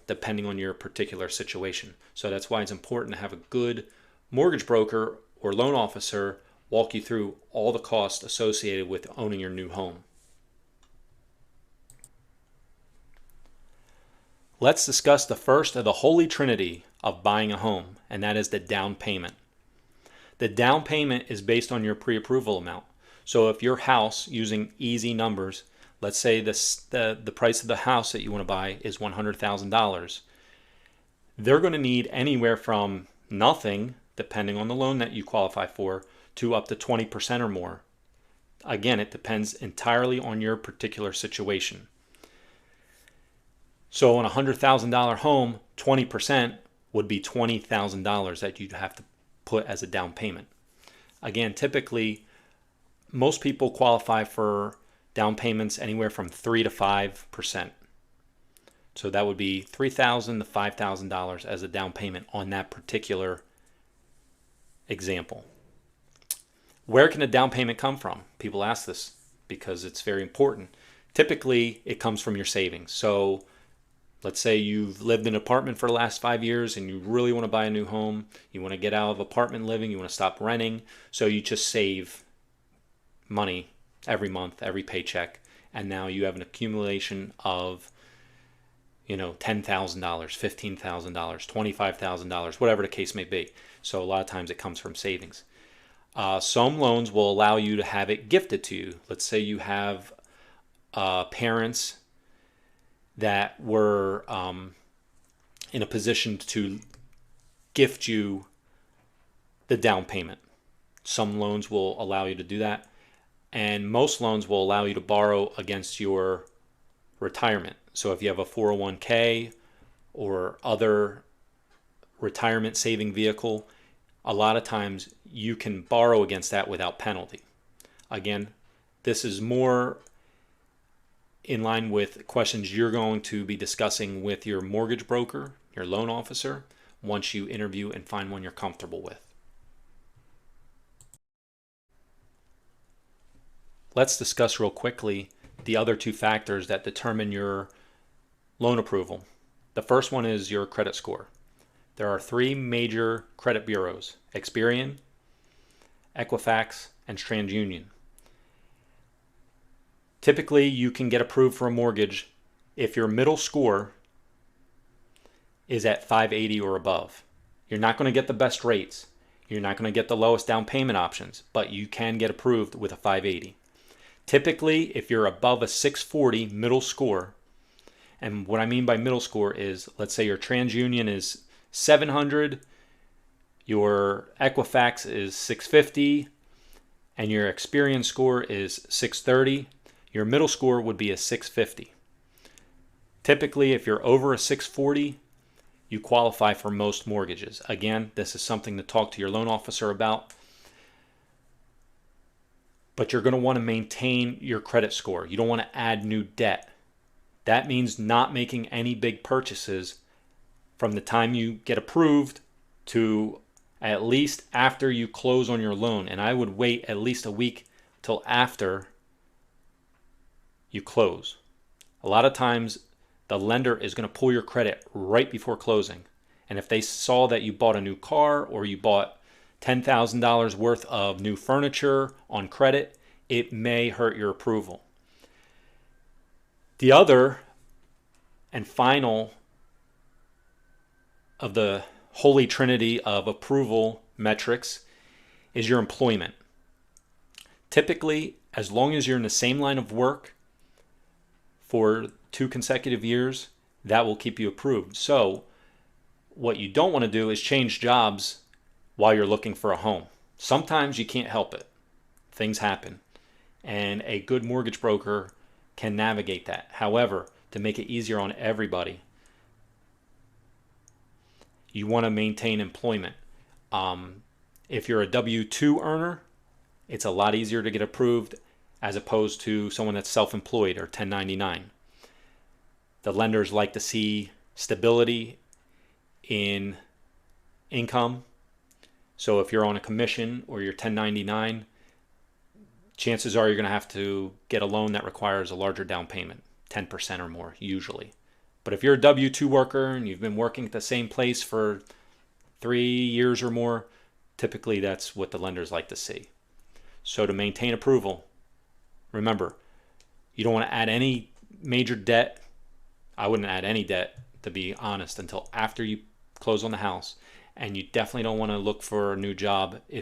depending on your particular situation. So that's why it's important to have a good mortgage broker or loan officer walk you through all the costs associated with owning your new home. Let's discuss the first of the holy trinity of buying a home, and that is the down payment. The down payment is based on your pre-approval amount. So if your house, using easy numbers, let's say the price of the house that you want to buy is $100,000, they're going to need anywhere from nothing, depending on the loan that you qualify for, to up to 20% or more. Again, it depends entirely on your particular situation. So on a $100,000 home, 20% would be $20,000 that you'd have to put as a down payment. Again, typically, most people qualify for down payments anywhere from 3 to 5%. So that would be $3,000 to $5,000 as a down payment on that particular example. Where can a down payment come from? People ask this because it's very important. Typically, it comes from your savings. So let's say you've lived in an apartment for the last 5 years and you really want to buy a new home. You want to get out of apartment living. You want to stop renting. So you just save money every month, every paycheck. And now you have an accumulation of, $10,000, $15,000, $25,000, whatever the case may be. So a lot of times it comes from savings. Some loans will allow you to have it gifted to you. Let's say you have parents that were in a position to gift you the down payment. Some loans will allow you to do that, and most loans will allow you to borrow against your retirement. So if you have a 401k or other retirement saving vehicle, a lot of times you can borrow against that without penalty. Again, this is more in line with questions you're going to be discussing with your mortgage broker, your loan officer, once you interview and find one you're comfortable with. Let's discuss real quickly the other two factors that determine your loan approval. The first one is your credit score. There are 3 major credit bureaus: Experian, Equifax, and TransUnion. Typically, you can get approved for a mortgage if your middle score is at 580 or above. You're not going to get the best rates. You're not going to get the lowest down payment options, but you can get approved with a 580. Typically, if you're above a 640 middle score, and what I mean by middle score is, let's say your TransUnion is 700, your Equifax is 650, and your Experian score is 630, your middle score would be a 650. Typically, if you're over a 640, you qualify for most mortgages. Again, this is something to talk to your loan officer about. But you're going to want to maintain your credit score. You don't want to add new debt. That means not making any big purchases from the time you get approved to at least after you close on your loan. And I would wait at least a week till after you close. A lot of times the lender is going to pull your credit right before closing. And if they saw that you bought a new car or you bought $10,000 worth of new furniture on credit, it may hurt your approval. The other and final of the holy trinity of approval metrics is your employment. Typically, as long as you're in the same line of work for 2 consecutive years, that will keep you approved. So what you don't want to do is change jobs while you're looking for a home. Sometimes you can't help it. Things happen. And a good mortgage broker can navigate that. However, to make it easier on everybody, you want to maintain employment. If you're a W-2 earner, it's a lot easier to get approved as opposed to someone that's self-employed or 1099. The lenders like to see stability in income. So if you're on a commission or you're 1099, chances are you're going to have to get a loan that requires a larger down payment, 10% or more usually. But if you're a W-2 worker and you've been working at the same place for 3 years or more, typically that's what the lenders like to see. So to maintain approval, remember, you don't want to add any major debt. I wouldn't add any debt, to be honest, until after you close on the house. And you definitely don't want to look for a new job if